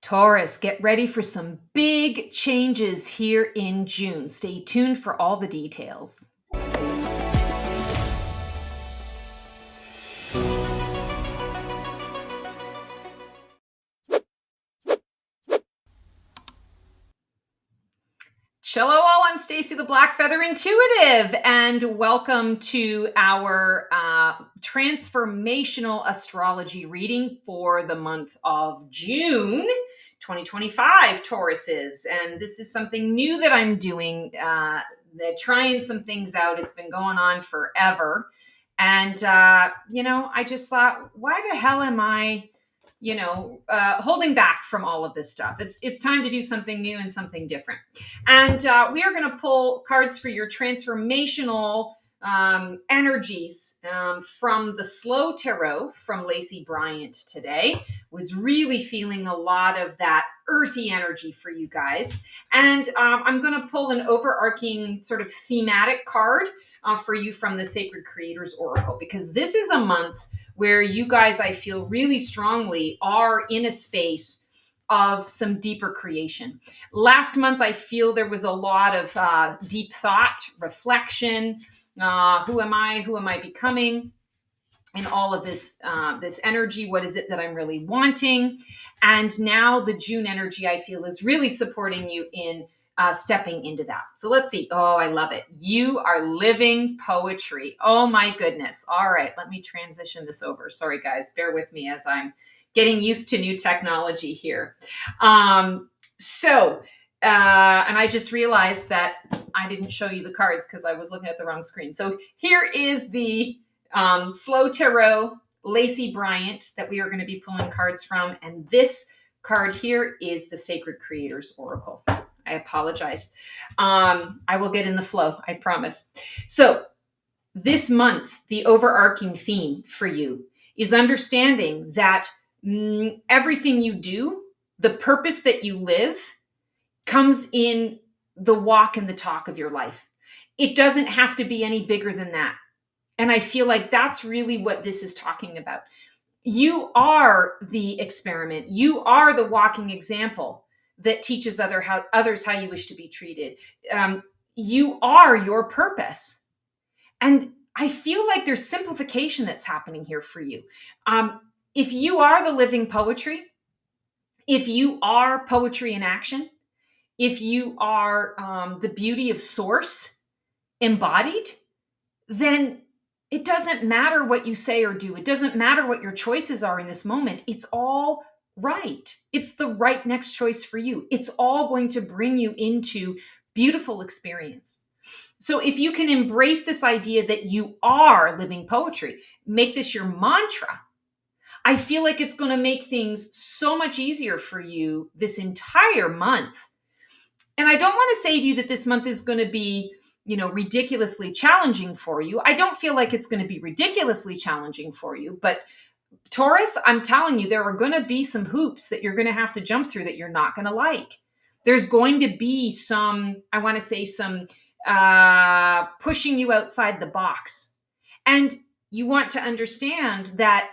Taurus, get ready for some big changes here in June. Stay tuned for all the details. Hello all, I'm Stacy the Black Feather Intuitive, and welcome to our transformational astrology reading for the month of June 2025, Tauruses. And this is something new that I'm doing, trying some things out. It's been going on forever. And, I just thought, why the hell am I holding back from all of this stuff? It's time to do something new and something different. And we are going to pull cards for your transformational energies from the Slow Tarot from Lacey Bryant today. Was really feeling a lot of that earthy energy for you guys. And I'm going to pull an overarching sort of thematic card for you from the Sacred Creators Oracle, because this is a month where you guys, I feel really strongly, are in a space of some deeper creation. Last month, I feel there was a lot of deep thought, reflection. Who am I? Who am I becoming? And all of this energy. What is it that I'm really wanting? And now the June energy, I feel, is really supporting you in stepping into that. So let's see. Oh, I love it. You are living poetry. Oh my goodness. All right, let me transition this over. Sorry, guys, bear with me as I'm getting used to new technology here. And I just realized that I didn't show you the cards because I was looking at the wrong screen. So here is the Slow Tarot, Lacey Bryant, that we are going to be pulling cards from. And this card here is the Sacred Creators Oracle. I apologize. I will get in the flow, I promise. So this month, the overarching theme for you is understanding that everything you do, the purpose that you live, comes in the walk and the talk of your life. It doesn't have to be any bigger than that. And I feel like that's really what this is talking about. You are the experiment. You are the walking example that teaches others how you wish to be treated. You are your purpose. And I feel like there's simplification that's happening here for you. If you are the living poetry, if you are poetry in action, if you are the beauty of source embodied, then it doesn't matter what you say or do. It doesn't matter what your choices are in this moment. It's all right. It's the right next choice for you. It's all going to bring you into beautiful experience. So if you can embrace this idea that you are living poetry, make this your mantra, I feel like it's going to make things so much easier for you this entire month. And I don't want to say to you that this month is going to be ridiculously challenging for you. I don't feel like it's going to be ridiculously challenging for you, but Taurus, I'm telling you, there are going to be some hoops that you're going to have to jump through that you're not going to like. There's going to be some pushing you outside the box. And you want to understand that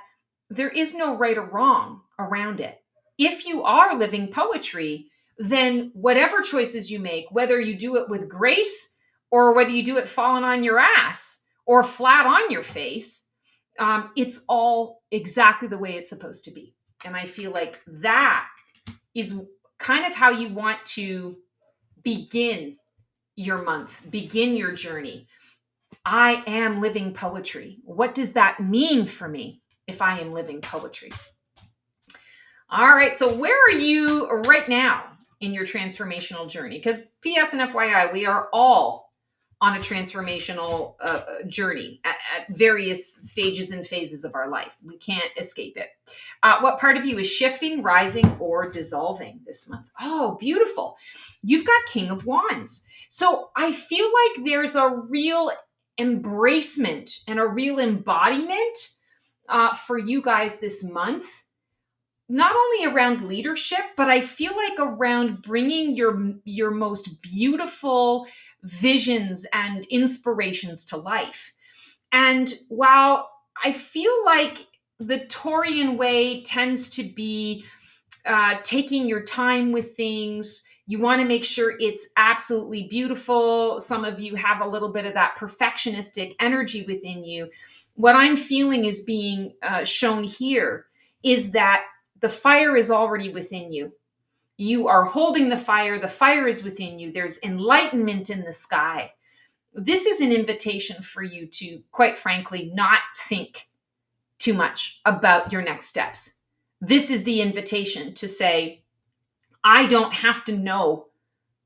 there is no right or wrong around it. If you are living poetry, then whatever choices you make, whether you do it with grace or whether you do it falling on your ass or flat on your face, it's all exactly the way it's supposed to be. And I feel like that is kind of how you want to begin your month, begin your journey. I am living poetry. What does that mean for me if I am living poetry? All right, so where are you right now in your transformational journey? Because PS and FYI, we are all on a transformational journey at various stages and phases of our life. We can't escape it. What part of you is shifting, rising, or dissolving this month? Oh, beautiful. You've got King of Wands. So I feel like there's a real embracement and a real embodiment for you guys this month. Not only around leadership, but I feel like around bringing your most beautiful visions and inspirations to life. And while I feel like the Taurian way tends to be taking your time with things. You want to make sure it's absolutely beautiful. Some of you have a little bit of that perfectionistic energy within you. What I'm feeling is being shown here is that the fire is already within you. You are holding the fire. The fire is within you. There's enlightenment in the sky. This is an invitation for you to, quite frankly, not think too much about your next steps. This is the invitation to say, I don't have to know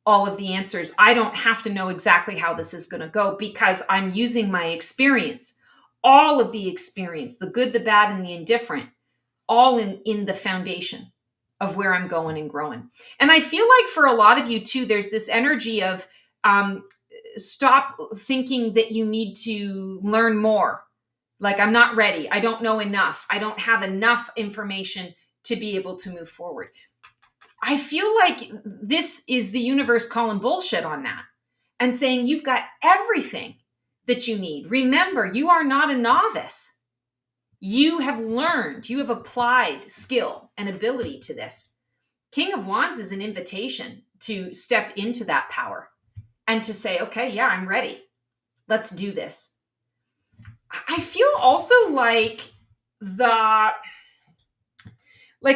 all of the answers. I don't have to know exactly how this is going to go because I'm using my experience, all of the experience, the good, the bad, and the indifferent, all in the foundation of where I'm going and growing. And I feel like for a lot of you too, there's this energy of stop thinking that you need to learn more. Like, I'm not ready. I don't know enough. I don't have enough information to be able to move forward. I feel like this is the universe calling bullshit on that and saying you've got everything that you need. Remember, you are not a novice. You have learned, you have applied skill and ability to this. King of Wands is an invitation to step into that power and to say, okay, yeah, I'm ready. Let's do this. I feel also like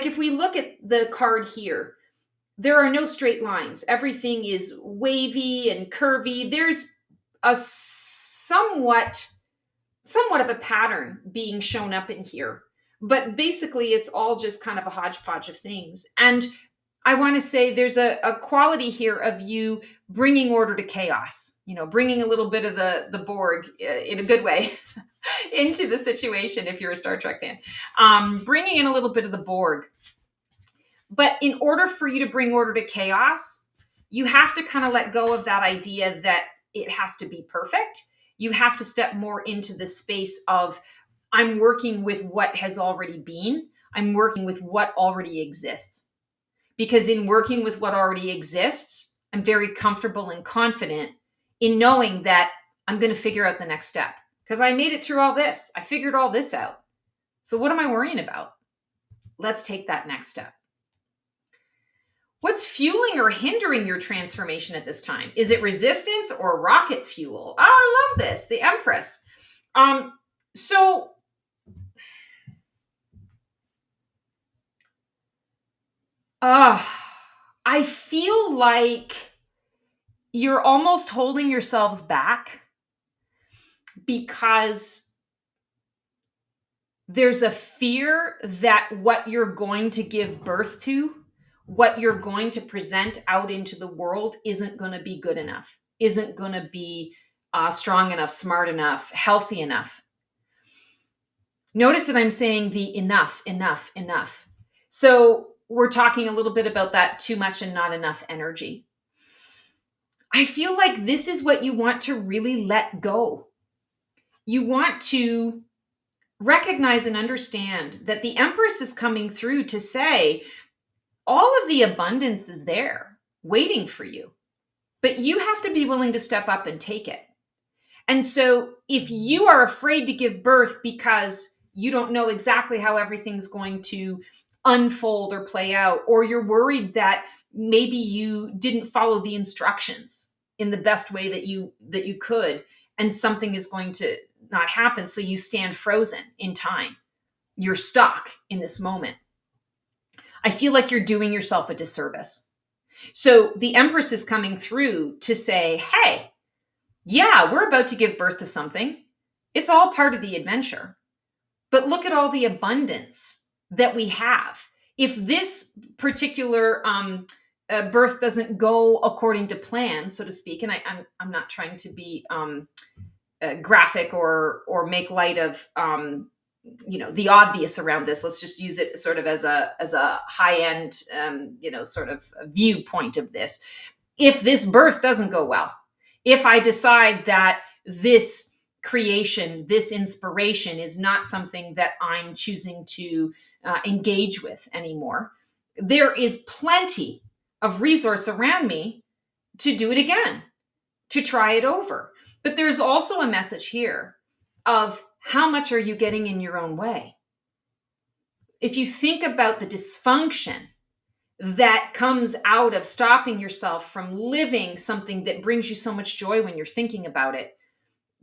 if we look at the card here, there are no straight lines. Everything is wavy and curvy. There's a somewhat of a pattern being shown up in here, but basically it's all just kind of a hodgepodge of things. And I want to say there's a quality here of you bringing order to chaos, bringing a little bit of the Borg in a good way into the situation. If you're a Star Trek fan, bringing in a little bit of the Borg. But in order for you to bring order to chaos, you have to kind of let go of that idea that it has to be perfect. You have to step more into the space of, I'm working with what has already been. I'm working with what already exists. Because in working with what already exists, I'm very comfortable and confident in knowing that I'm going to figure out the next step. Because I made it through all this. I figured all this out. So what am I worrying about? Let's take that next step. What's fueling or hindering your transformation at this time? Is it resistance or rocket fuel? Oh, I love this. The Empress. I feel like you're almost holding yourselves back because there's a fear that what you're going to give birth to, what you're going to present out into the world isn't going to be good enough, isn't going to be strong enough, smart enough, healthy enough. Notice that I'm saying the enough, enough, enough. So we're talking a little bit about that too much and not enough energy. I feel like this is what you want to really let go. You want to recognize and understand that the Empress is coming through to say, all of the abundance is there waiting for you, but you have to be willing to step up and take it. And so if you are afraid to give birth because you don't know exactly how everything's going to unfold or play out, or you're worried that maybe you didn't follow the instructions in the best way that you could, and something is going to not happen, so you stand frozen in time. You're stuck in this moment. I feel like you're doing yourself a disservice. So the Empress is coming through to say, hey, yeah, we're about to give birth to something. It's all part of the adventure. But look at all the abundance that we have. If this particular birth doesn't go according to plan, so to speak, and I'm not trying to be graphic or make light of the obvious around this. Let's just use it sort of as a high end sort of viewpoint of this. If this birth doesn't go well, if I decide that this creation, this inspiration is not something that I'm choosing to engage with anymore, there is plenty of resource around me to do it again, to try it over. But there's also a message here of how much are you getting in your own way? If you think about the dysfunction that comes out of stopping yourself from living something that brings you so much joy when you're thinking about it,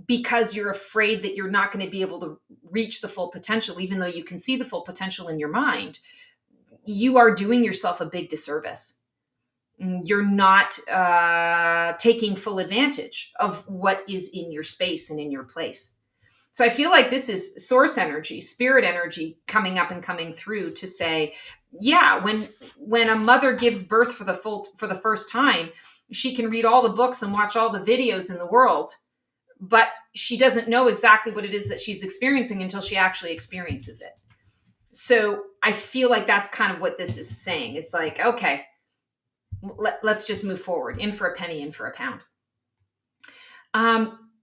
because you're afraid that you're not going to be able to reach the full potential, even though you can see the full potential in your mind. You are doing yourself a big disservice. You're not taking full advantage of what is in your space and in your place. So I feel like this is source energy, spirit energy coming up and coming through to say, yeah, when a mother gives birth for the first time, she can read all the books and watch all the videos in the world, but she doesn't know exactly what it is that she's experiencing until she actually experiences it. So I feel like that's kind of what this is saying. It's like, okay, let's just move forward. In for a penny, in for a pound.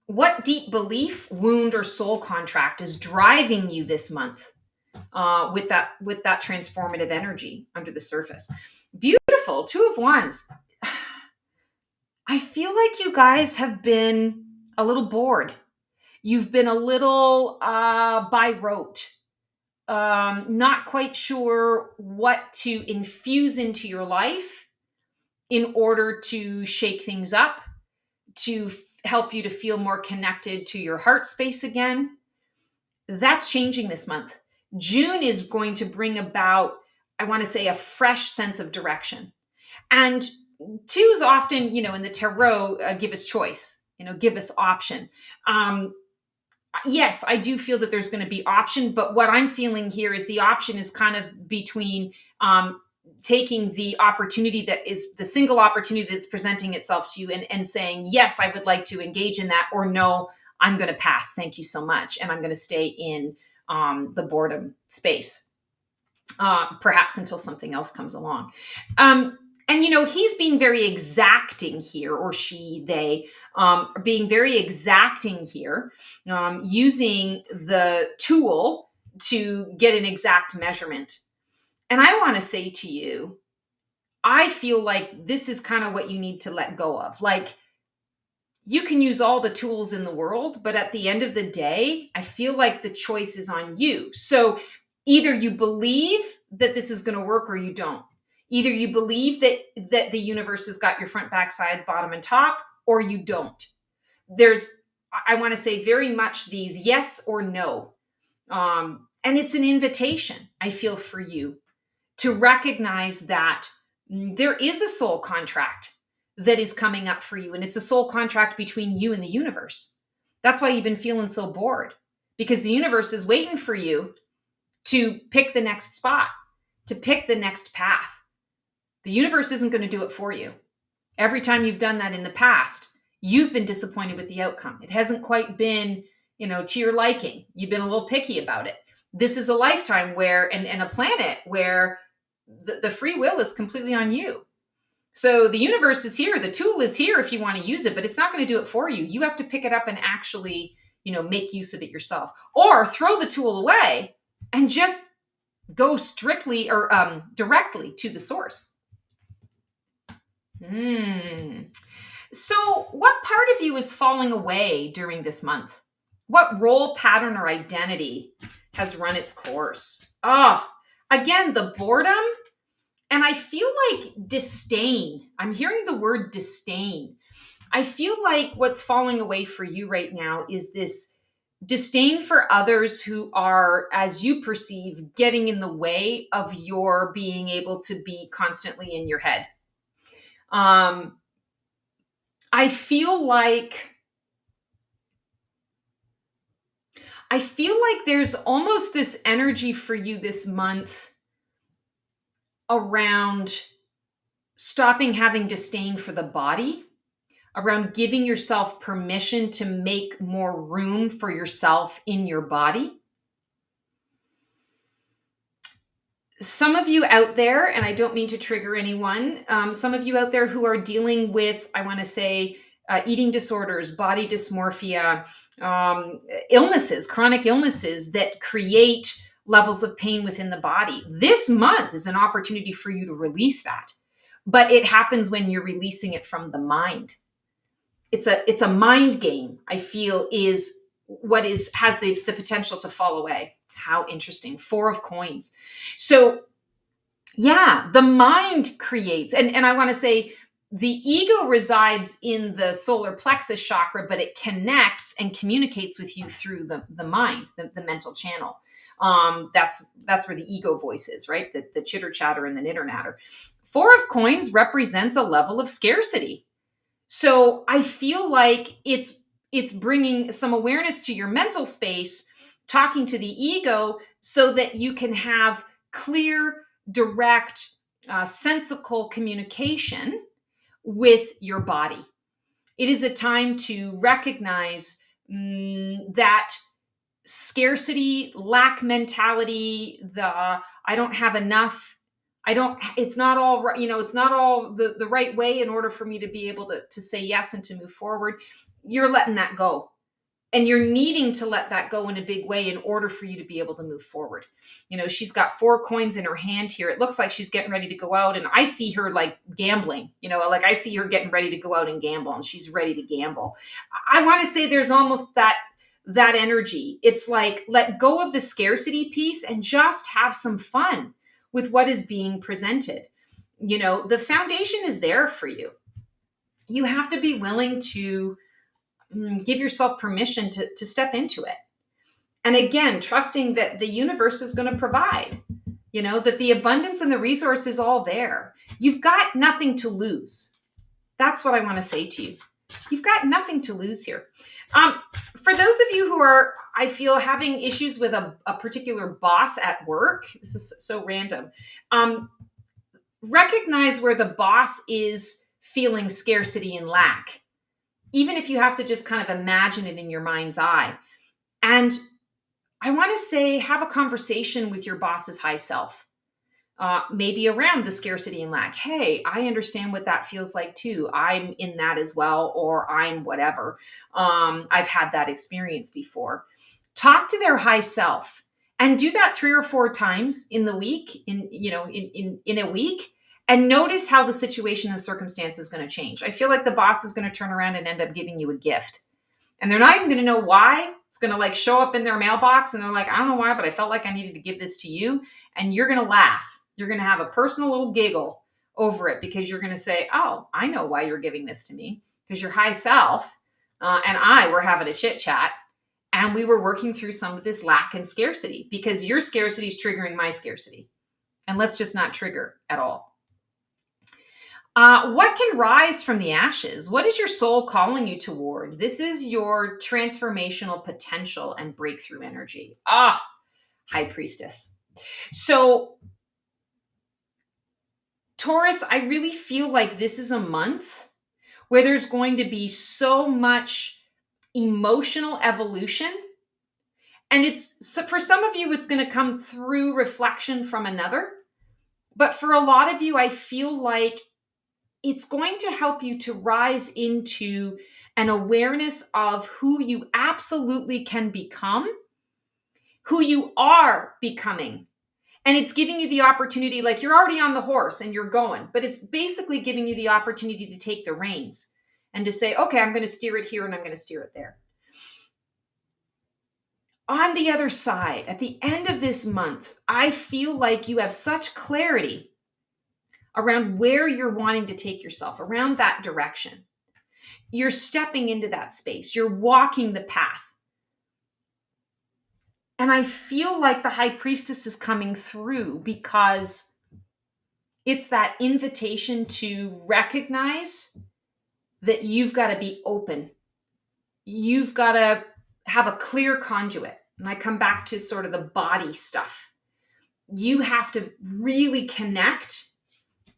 What deep belief, wound, or soul contract is driving you this month with that transformative energy under the surface? Beautiful. 2 of Wands. I feel like you guys have been a little bored. You've been a little by rote. Not quite sure what to infuse into your life in order to shake things up, to help you to feel more connected to your heart space again. That's changing this month. June is going to bring about, I want to say, a fresh sense of direction. And 2s often, in the tarot, give us choice, give us option. Yes, I do feel that there's going to be option, but what I'm feeling here is the option is kind of between taking the opportunity that is the single opportunity that's presenting itself to you and saying, yes, I would like to engage in that, or no, I'm going to pass. Thank you so much. And I'm going to stay in the boredom space, perhaps until something else comes along. And, he's being very exacting here, or she, they, being very exacting here, using the tool to get an exact measurement. And I want to say to you, I feel like this is kind of what you need to let go of. Like, you can use all the tools in the world, but at the end of the day, I feel like the choice is on you. So either you believe that this is going to work or you don't. Either you believe that the universe has got your front, back, sides, bottom, and top, or you don't. I want to say, very much these yes or no. And it's an invitation, I feel, for you to recognize that there is a soul contract that is coming up for you. And it's a soul contract between you and the universe. That's why you've been feeling so bored, because the universe is waiting for you to pick the next spot, to pick the next path. The universe isn't going to do it for you. Every time you've done that in the past, you've been disappointed with the outcome. It hasn't quite been, to your liking. You've been a little picky about it. This is a lifetime where, and a planet where the free will is completely on you. So the universe is here. The tool is here if you want to use it, but it's not going to do it for you. You have to pick it up and actually, make use of it yourself, or throw the tool away and just go strictly or directly to the source. So what part of you is falling away during this month? What role, pattern, or identity has run its course? Again, the boredom. And I feel like disdain. I'm hearing the word disdain. I feel like what's falling away for you right now is this disdain for others who are, as you perceive, getting in the way of your being able to be constantly in your head. I feel like there's almost this energy for you this month around stopping having disdain for the body, around giving yourself permission to make more room for yourself in your body. Some of you out there, and I don't mean to trigger anyone, some of you out there who are dealing with, I want to say, eating disorders, body dysmorphia, illnesses, chronic illnesses that create levels of pain within the body. This month is an opportunity for you to release that. But it happens when you're releasing it from the mind. It's a mind game, I feel, is what has the potential to fall away. How interesting. 4 of coins. So Yeah, the mind creates. And I want to say the ego resides in the solar plexus chakra, but it connects and communicates with you through the mind, the mental channel. That's where the ego voice is, right? The chitter chatter and the nitter natter. Four of coins represents a level of scarcity. So I feel like it's bringing some awareness to your mental space, talking to the ego, so that you can have clear, direct, sensical communication with your body. It is a time to recognize that scarcity, lack mentality, the I don't have enough. I don't, it's not all right, it's not all the right way in order for me to be able to say yes and to move forward. You're letting that go. And you're needing to let that go in a big way in order for you to be able to move forward. She's got four coins in her hand here. It looks like she's getting ready to go out, and I see her like gambling, like I see her getting ready to go out and gamble, and she's ready to gamble. I want to say there's almost that energy. It's like, let go of the scarcity piece and just have some fun with what is being presented. The foundation is there for you. You have to be willing to give yourself permission to step into it. And again, trusting that the universe is going to provide, that the abundance and the resource is all there. You've got nothing to lose. That's what I want to say to you. You've got nothing to lose here. For those of you who are, I feel, having issues with a particular boss at work, this is so random. Recognize where the boss is feeling scarcity and lack, even if you have to just kind of imagine it in your mind's eye. And I want to say, have a conversation with your boss's high self. Maybe around the scarcity and lack. Hey, I understand what that feels like too. I'm in that as well, or I'm whatever. I've had that experience before. Talk to their high self, and do that 3 or 4 times in the week, in a week, and notice how the situation and circumstance is going to change. I feel like the boss is going to turn around and end up giving you a gift. And they're not even going to know why. It's going to like show up in their mailbox, and they're like, I don't know why, but I felt like I needed to give this to you. And you're going to laugh. You're going to have a personal little giggle over it, because you're going to say, oh, I know why you're giving this to me. Because your high self and I were having a chit chat, and we were working through some of this lack and scarcity, because your scarcity is triggering my scarcity. And let's just not trigger at all. What can rise from the ashes? What is your soul calling you toward? This is your transformational potential and breakthrough energy. High Priestess. So, Taurus, I really feel like this is a month where there's going to be so much emotional evolution. And for some of you, it's going to come through reflection from another. But for a lot of you, I feel like it's going to help you to rise into an awareness of who you absolutely can become, who you are becoming. And it's giving you the opportunity, like you're already on the horse and you're going, but it's basically giving you the opportunity to take the reins and to say, okay, I'm going to steer it here and I'm going to steer it there. On the other side, at the end of this month, I feel like you have such clarity around where you're wanting to take yourself, around that direction. You're stepping into that space. You're walking the path. And I feel like the High Priestess is coming through, because it's that invitation to recognize that you've got to be open. You've got to have a clear conduit. And I come back to sort of the body stuff. You have to really connect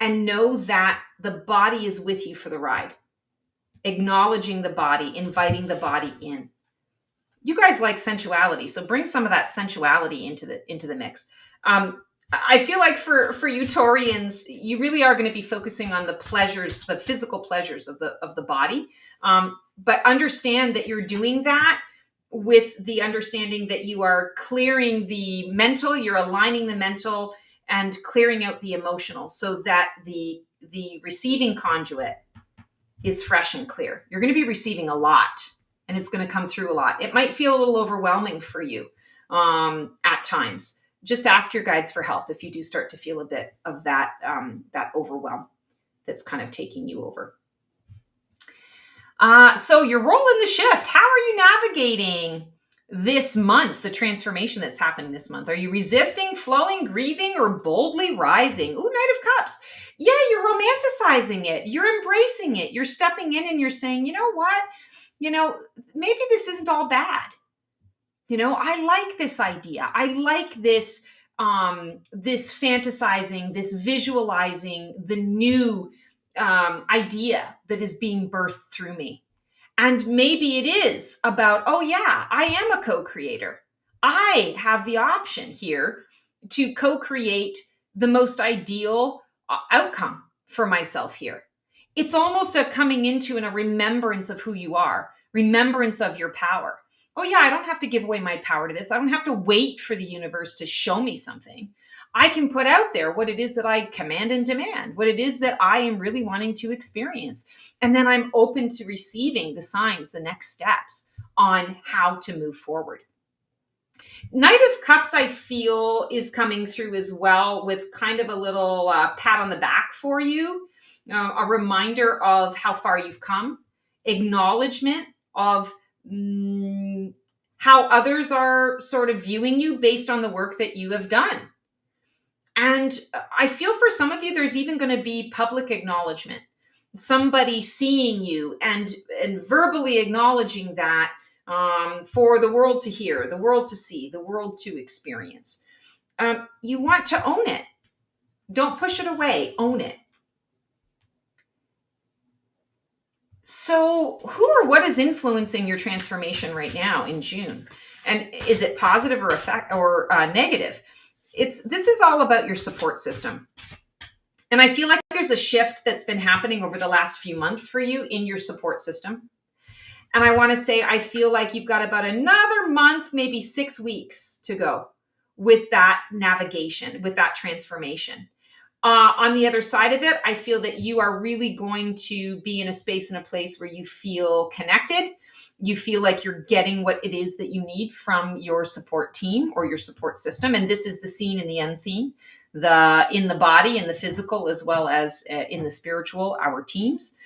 and know that the body is with you for the ride. Acknowledging the body, inviting the body in. You guys like sensuality, so bring some of that sensuality into the mix. I feel like for you Taurians, you really are going to be focusing on the pleasures, the physical pleasures of the body. But understand that you're doing that with the understanding that you are clearing the mental, you're aligning the mental and clearing out the emotional, so that the receiving conduit is fresh and clear. You're going to be receiving a lot, and it's going to come through a lot. It might feel a little overwhelming for you at times, just ask your guides for help if you do start to feel a bit of that, that overwhelm that's kind of taking you over. So your role in the shift, how are you navigating this month, the transformation that's happening this month? Are you resisting, flowing, grieving, or boldly rising? Ooh, Knight of Cups. Yeah, you're romanticizing it. You're embracing it. You're stepping in and you're saying, you know what? Maybe this isn't all bad. I like this idea. I like this, this fantasizing, this visualizing the new idea that is being birthed through me. And maybe it is about, oh yeah, I am a co-creator. I have the option here to co-create the most ideal outcome for myself here. It's almost a coming into and a remembrance of who you are, remembrance of your power. Oh yeah, I don't have to give away my power to this. I don't have to wait for the universe to show me something. I can put out there what it is that I command and demand, what it is that I am really wanting to experience. And then I'm open to receiving the signs, the next steps on how to move forward. Knight of Cups, I feel, is coming through as well with kind of a little pat on the back for you, a reminder of how far you've come, acknowledgement of how others are sort of viewing you based on the work that you have done. And I feel for some of you, there's even going to be public acknowledgement, somebody seeing you and verbally acknowledging that for the world to hear, the world to see, the world to experience. You want to own it. Don't push it away. Own it. So who or what is influencing your transformation right now in June? And is it positive or negative? This is all about your support system. And I feel like there's a shift that's been happening over the last few months for you in your support system. And I want to say, I feel like you've got about another month, maybe 6 weeks to go with that navigation, with that transformation. On the other side of it, I feel that you are really going to be in a space and a place where you feel connected. You feel like you're getting what it is that you need from your support team or your support system. And this is the seen and the unseen, in the body and the physical, as well as in the spiritual, our teams.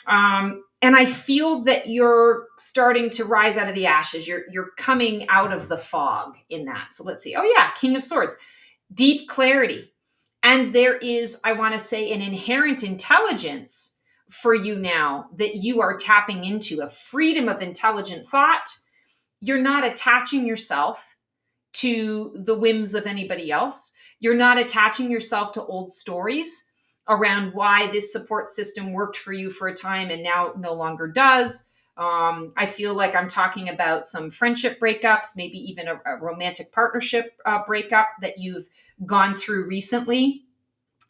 And I feel that you're starting to rise out of the ashes. You're coming out of the fog in that. So let's see. Oh yeah, King of Swords, deep clarity. And there is, I want to say, an inherent intelligence for you now that you are tapping into, a freedom of intelligent thought. You're not attaching yourself to the whims of anybody else. You're not attaching yourself to old stories around why this support system worked for you for a time and now no longer does. I feel like I'm talking about some friendship breakups, maybe even a romantic partnership breakup that you've gone through recently.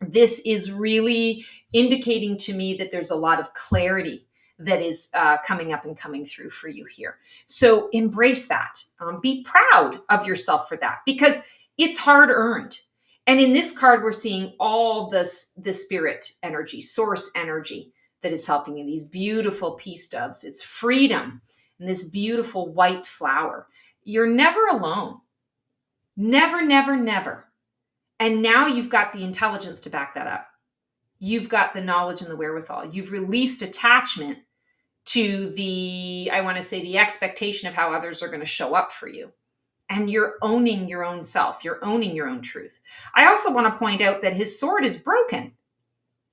This is really indicating to me that there's a lot of clarity that is coming up and coming through for you here. So embrace that. Be proud of yourself for that, because it's hard earned. And in this card, we're seeing all the spirit energy, source energy that is helping you. These beautiful peace doves. It's freedom and this beautiful white flower. You're never alone. Never, never, never. And now you've got the intelligence to back that up. You've got the knowledge and the wherewithal. You've released attachment to the expectation of how others are going to show up for you. And you're owning your own self. You're owning your own truth. I also want to point out that his sword is broken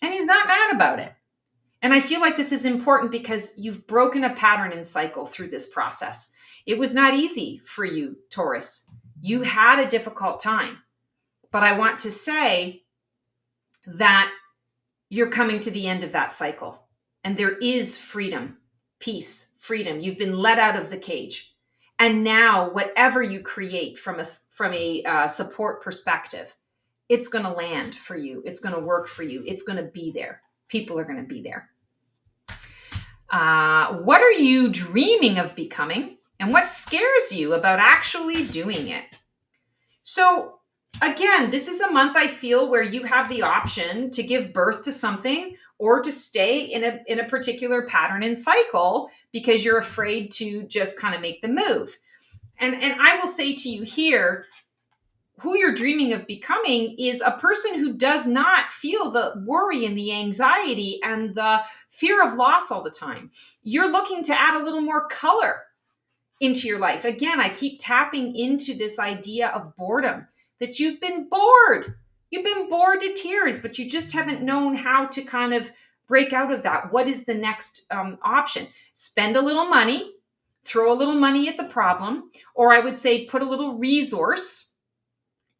and he's not mad about it. And I feel like this is important because you've broken a pattern and cycle through this process. It was not easy for you, Taurus. You had a difficult time. But I want to say that you're coming to the end of that cycle. And there is freedom, peace, freedom. You've been let out of the cage. And now whatever you create from a support perspective, it's going to land for you. It's going to work for you. It's going to be there. People are going to be there. What are you dreaming of becoming? And what scares you about actually doing it? So again, this is a month I feel where you have the option to give birth to something or to stay in a particular pattern and cycle because you're afraid to just kind of make the move. And I will say to you here, who you're dreaming of becoming is a person who does not feel the worry and the anxiety and the fear of loss all the time. You're looking to add a little more color into your life. Again, I keep tapping into this idea of boredom, that you've been bored. You've been bored to tears, but you just haven't known how to kind of break out of that. What is the next option? Spend a little money, throw a little money at the problem, or I would say put a little resource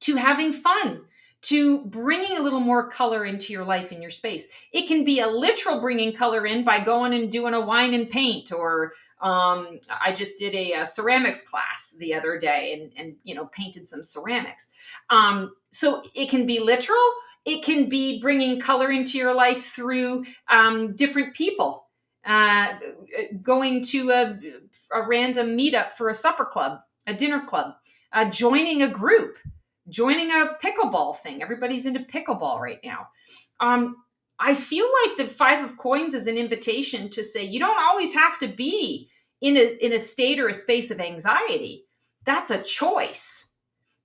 to having fun, to bringing a little more color into your life and your space. It can be a literal bringing color in by going and doing a wine and paint, or I just did a ceramics class the other day and painted some ceramics. So it can be literal. It can be bringing color into your life through different people. Going to a random meetup for a supper club, a dinner club, joining a group, joining a pickleball thing. Everybody's into pickleball right now. I feel like the Five of Coins is an invitation to say you don't always have to be in a state or a space of anxiety. That's a choice.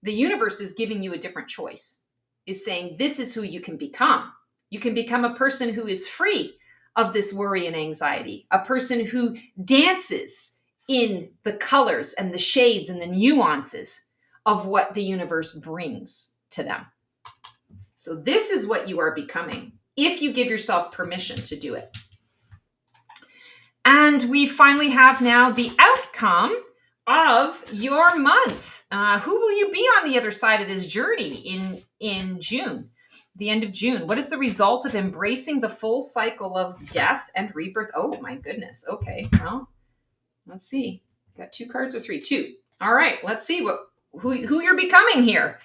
The universe is giving you a different choice, is saying this is who you can become. You can become a person who is free of this worry and anxiety, a person who dances in the colors and the shades and the nuances of what the universe brings to them. So this is what you are becoming if you give yourself permission to do it. And we finally have now the outcome of your month. Who will you be on the other side of this journey in June? The end of June. What is the result of embracing the full cycle of death and rebirth? Oh my goodness. Okay. Well, let's see. Got 2 cards or 3? 2. All right. Let's see who you're becoming here.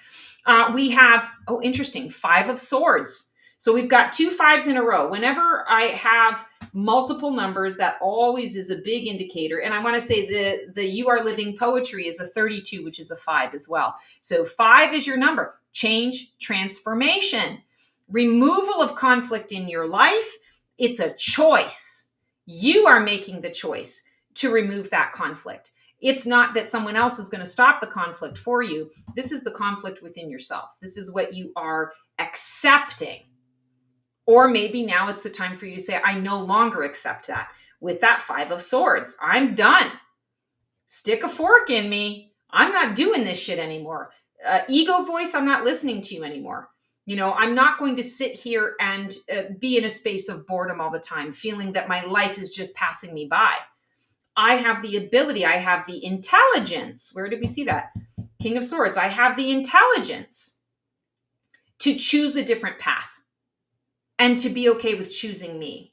We have, interesting, 5 of Swords. So we've got 2 5s in a row. Whenever I have multiple numbers, that always is a big indicator. And I want to say the You Are Living Poetry is a 32, which is a 5 as well. So 5 is your number. Change, transformation, removal of conflict in your life. It's a choice. You are making the choice to remove that conflict. It's not that someone else is going to stop the conflict for you. This is the conflict within yourself. This is what you are accepting. Or maybe now it's the time for you to say, I no longer accept that. With that 5 of Swords, I'm done. Stick a fork in me. I'm not doing this shit anymore. Ego voice, I'm not listening to you anymore. I'm not going to sit here and be in a space of boredom all the time, feeling that my life is just passing me by. I have the ability, I have the intelligence. Where did we see that? King of Swords. I have the intelligence to choose a different path and to be okay with choosing me.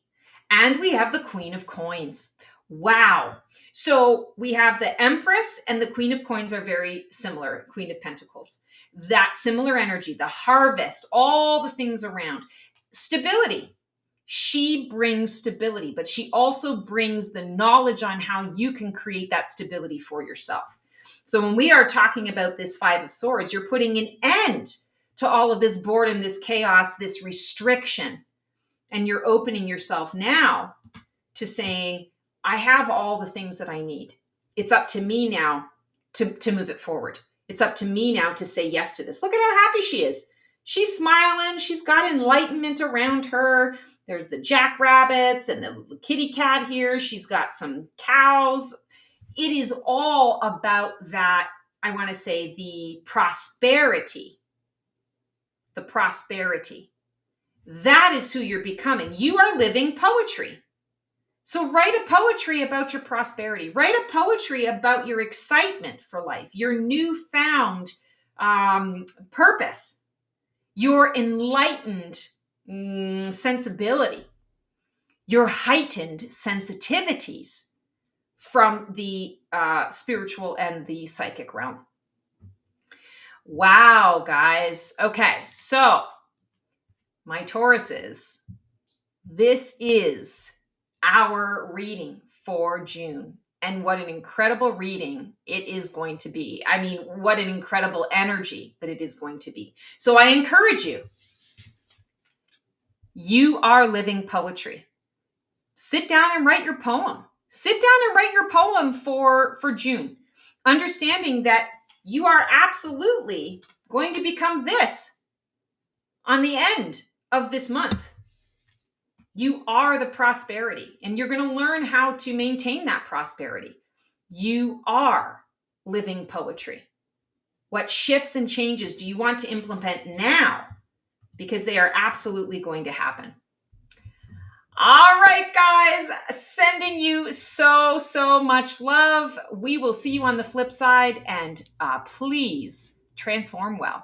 And we have the Queen of Coins. Wow. So we have the Empress and the Queen of Coins are very similar. Queen of Pentacles. That similar energy, the harvest, all the things around. Stability. She brings stability, but she also brings the knowledge on how you can create that stability for yourself. So when we are talking about this 5 of Swords, you're putting an end to all of this boredom, this chaos, this restriction. And you're opening yourself now to saying, I have all the things that I need. It's up to me now to move it forward. It's up to me now to say yes to this. Look at how happy she is. She's smiling. She's got enlightenment around her. There's the jackrabbits and the kitty cat here. She's got some cows. It is all about that, I want to say, the prosperity. The prosperity. That is who you're becoming. You are living poetry. So write a poetry about your prosperity. Write a poetry about your excitement for life, your newfound purpose, your enlightened sensibility, your heightened sensitivities from the spiritual and the psychic realm. Wow, guys. Okay, so my Tauruses, this is our reading for June. And what an incredible reading it is going to be. I mean, what an incredible energy that it is going to be. So I encourage you. You are living poetry. Sit down and write your poem. Sit down and write your poem for June. Understanding that you are absolutely going to become this on the end of this month. You are the prosperity, and you're going to learn how to maintain that prosperity. You are living poetry. What shifts and changes do you want to implement now? Because they are absolutely going to happen. All right, guys, sending you so, so much love. We will see you on the flip side, and please transform well.